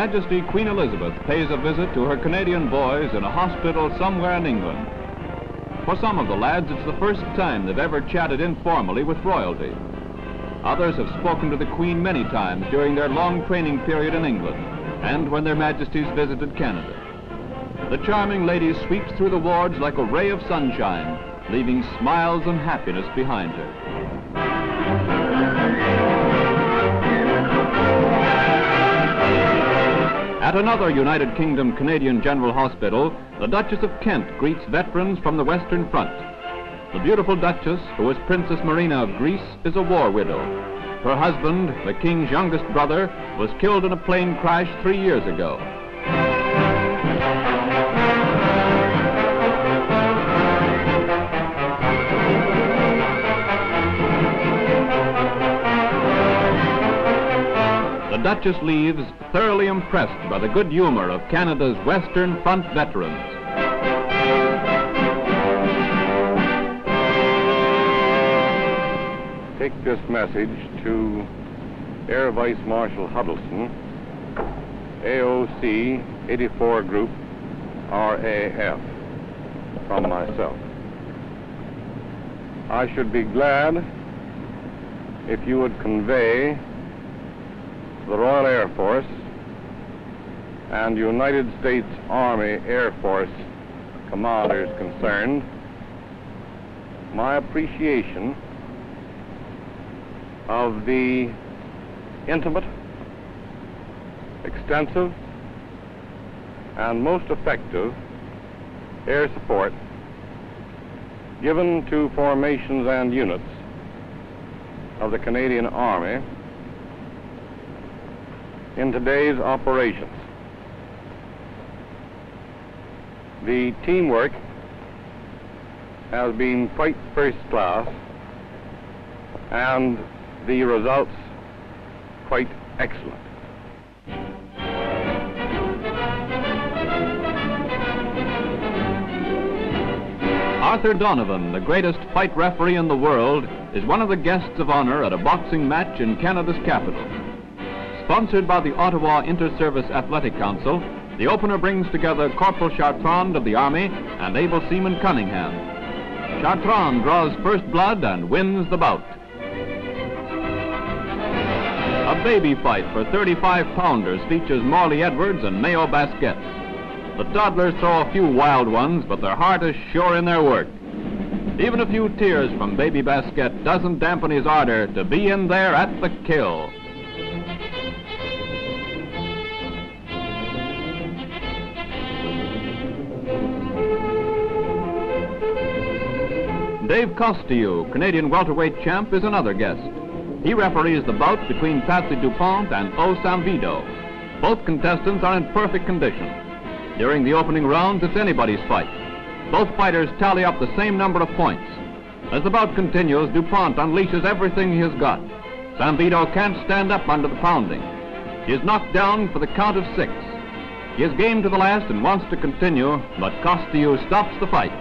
Majesty Queen Elizabeth pays a visit to her Canadian boys in a hospital somewhere in England. For some of the lads, it's the first time they've ever chatted informally with royalty. Others have spoken to the Queen many times during their long training period in England and when their Majesties visited Canada. The charming lady sweeps through the wards like a ray of sunshine, leaving smiles and happiness behind her. At another United Kingdom Canadian General Hospital, the Duchess of Kent greets veterans from the Western Front. The beautiful Duchess, who is Princess Marina of Greece, is a war widow. Her husband, the King's youngest brother, was killed in a plane crash 3 years ago. The Duchess leaves thoroughly impressed by the good humor of Canada's Western Front veterans. Take this message to Air Vice Marshal Huddleston, AOC 84 Group, RAF, from myself. I should be glad if you would convey the Royal Air Force and United States Army Air Force commanders concerned my appreciation of the intimate, extensive, and most effective air support given to formations and units of the Canadian Army in today's operations. The teamwork has been quite first class and the results quite excellent. Arthur Donovan, the greatest fight referee in the world, is one of the guests of honor at a boxing match in Canada's capital. Sponsored by the Ottawa Inter-Service Athletic Council, the opener brings together Corporal Chartrand of the Army and able seaman Cunningham. Chartrand draws first blood and wins the bout. A baby fight for 35-pounders features Morley Edwards and Mayo Basquet. The toddlers throw a few wild ones, but their heart is sure in their work. Even a few tears from baby Basquet doesn't dampen his ardor to be in there at the kill. Dave Costiou, Canadian welterweight champ, is another guest. He referees the bout between Patsy Dupont and O. Samvido. Both contestants are in perfect condition. During the opening rounds, it's anybody's fight. Both fighters tally up the same number of points. As the bout continues, Dupont unleashes everything he has got. Samvido can't stand up under the pounding. He is knocked down for the count of 6. He is game to the last and wants to continue, but Costiou stops the fight.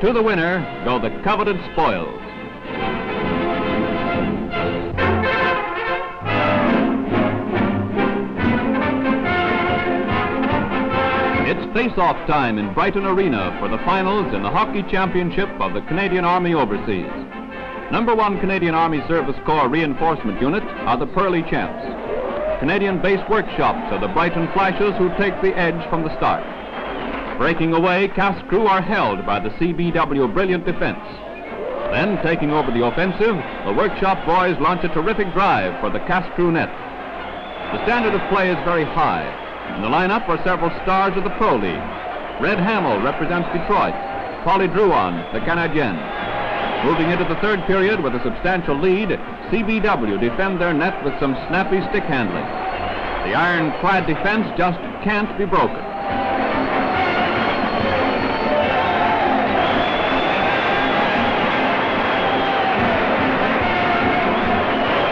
To the winner go the coveted spoils. It's face-off time in Brighton Arena for the finals in the Hockey Championship of the Canadian Army Overseas. Number 1 Canadian Army Service Corps Reinforcement Unit are the Pearly Champs. Canadian-based workshops are the Brighton Flashes who take the edge from the start. Breaking away, cast crew are held by the CBW Brilliant Defense. Then, taking over the offensive, the workshop boys launch a terrific drive for the cast crew net. The standard of play is very high. In the lineup are several stars of the Pro League. Red Hamill represents Detroit, Polly Drouin, the Canadienne. Moving into the third period with a substantial lead, CBW defend their net with some snappy stick handling. The ironclad defense just can't be broken.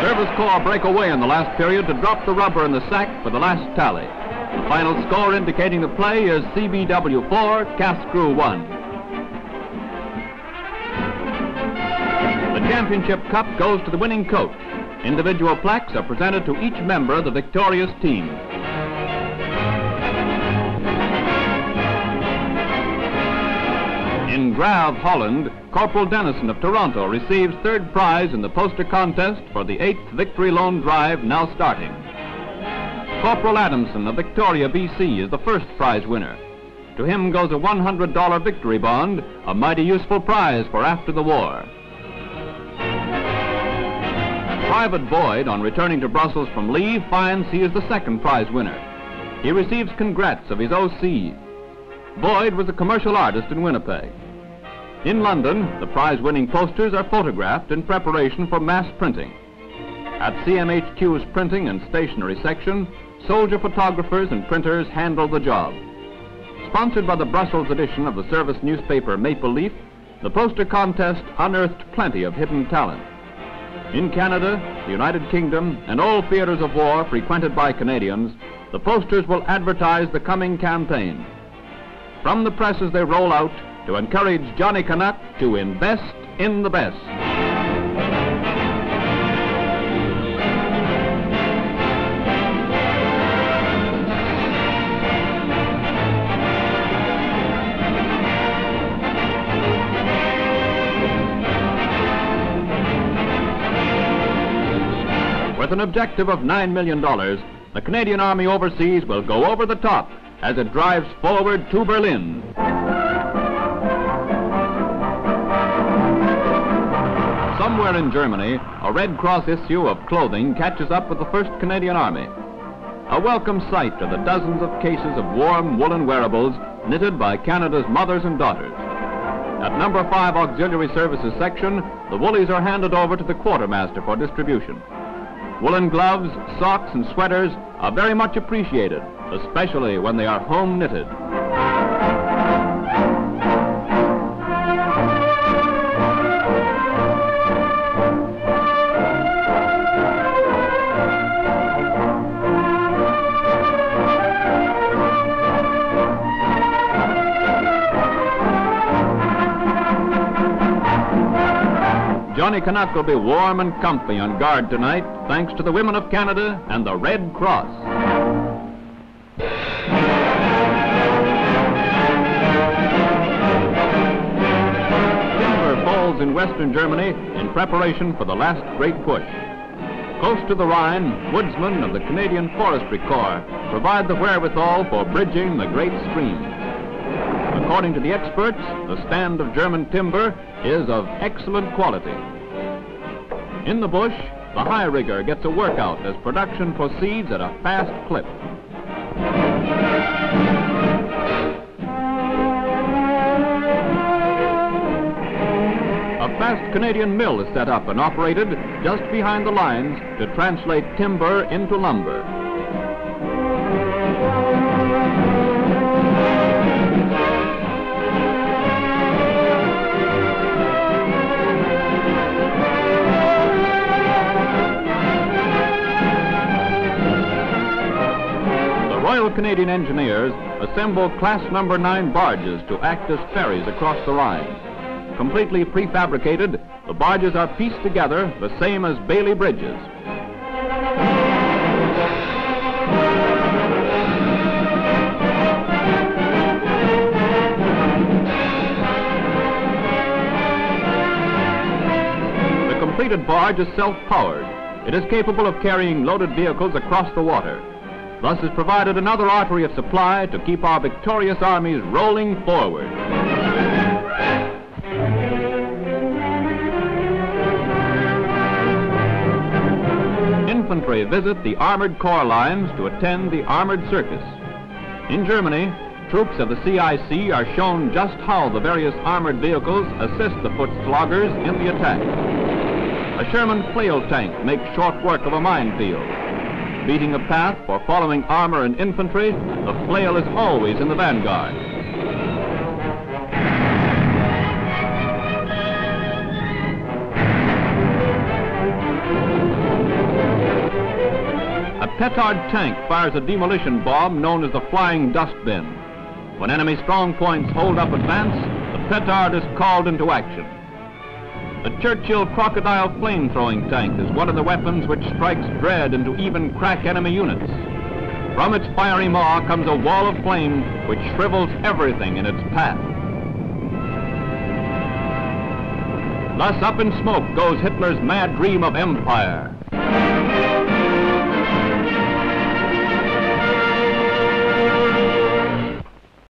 Service Corps break away in the last period to drop the rubber in the sack for the last tally. The final score indicating the play is CBW 4, Cast Crew 1. The championship cup goes to the winning coach. Individual plaques are presented to each member of the victorious team. In Grave, Holland, Corporal Dennison of Toronto receives third prize in the poster contest for the 8th Victory Loan Drive now starting. Corporal Adamson of Victoria, BC is the first prize winner. To him goes a $100 victory bond, a mighty useful prize for after the war. Private Boyd, on returning to Brussels from leave, finds he is the second prize winner. He receives congrats of his OC. Boyd was a commercial artist in Winnipeg. In London, the prize-winning posters are photographed in preparation for mass printing. At CMHQ's printing and stationery section, soldier photographers and printers handle the job. Sponsored by the Brussels edition of the service newspaper Maple Leaf, the poster contest unearthed plenty of hidden talent. In Canada, the United Kingdom, and all theaters of war frequented by Canadians, the posters will advertise the coming campaign. From the presses they roll out to encourage Johnny Canuck to invest in the best. With an objective of $9 million, the Canadian Army Overseas will go over the top as it drives forward to Berlin. Somewhere in Germany, a Red Cross issue of clothing catches up with the 1st Canadian Army. A welcome sight are the dozens of cases of warm woolen wearables knitted by Canada's mothers and daughters. At number 5 Auxiliary Services section, the woolies are handed over to the quartermaster for distribution. Woolen gloves, socks, and sweaters are very much appreciated, especially when they are home knitted. Johnny Canuck will be warm and comfy on guard tonight, thanks to the women of Canada and the Red Cross. Timber falls in western Germany in preparation for the last great push. Close to the Rhine, woodsmen of the Canadian Forestry Corps provide the wherewithal for bridging the great streams. According to the experts, the stand of German timber is of excellent quality. In the bush, the high rigger gets a workout as production proceeds at a fast clip. A fast Canadian mill is set up and operated just behind the lines to translate timber into lumber. Royal Canadian Engineers assemble Class Number 9 barges to act as ferries across the Rhine. Completely prefabricated, the barges are pieced together the same as Bailey bridges. The completed barge is self-powered. It is capable of carrying loaded vehicles across the water. Thus is provided another artery of supply to keep our victorious armies rolling forward. Infantry visit the armored corps lines to attend the armored circus. In Germany, troops of the CIC are shown just how the various armored vehicles assist the foot sloggers in the attack. A Sherman flail tank makes short work of a minefield. Beating a path for following armor and infantry, the flail is always in the vanguard. A petard tank fires a demolition bomb known as the flying dustbin. When enemy strong points hold up advance, the petard is called into action. The Churchill crocodile flame-throwing tank is one of the weapons which strikes dread into even crack enemy units. From its fiery maw comes a wall of flame which shrivels everything in its path. Thus up in smoke goes Hitler's mad dream of empire.